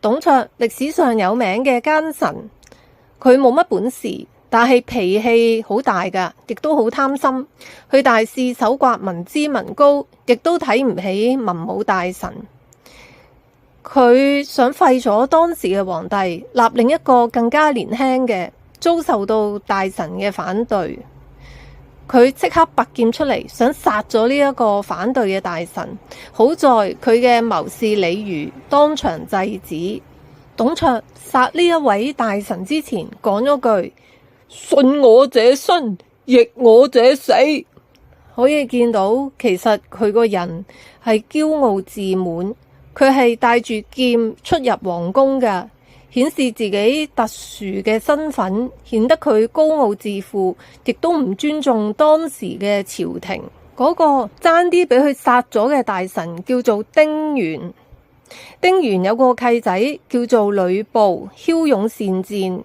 董卓歷史上有名嘅奸臣，佢冇乜本事，但係脾氣好大噶，亦都好貪心。佢大肆搜刮民脂民膏，亦都睇唔起文武大臣。佢想廢咗當時嘅皇帝，立另一個更加年輕嘅，遭受到大臣嘅反對。佢即刻拔劍出嚟，想殺咗呢一個反對嘅大臣。好在佢嘅謀士李儒當場制止。董卓殺呢一位大臣之前，講咗句：信我者生，逆我者死。可以見到，其實佢個人係驕傲自滿，佢係帶住劍出入皇宮嘅，顯示自己特殊嘅身份，顯得佢高傲自負，亦都唔尊重當時嘅朝廷。嗰個爭啲俾佢殺咗嘅大臣叫做丁原。丁原有個契仔叫做呂布，驍勇善戰。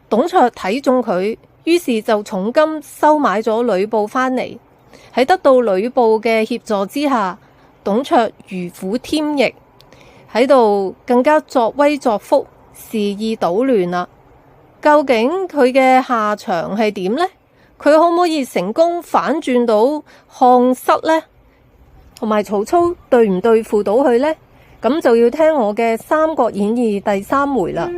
董卓睇中佢，於是就重金收買咗呂布返嚟。喺得到呂布嘅協助之下，董卓如虎添翼，喺度更加作威作福，肆意搗亂啦。究竟佢嘅下場係點呢？佢可唔可以成功反轉到漢室呢？同埋曹操對唔對付到佢呢？咁就要聽我嘅《三國演義》第3回啦。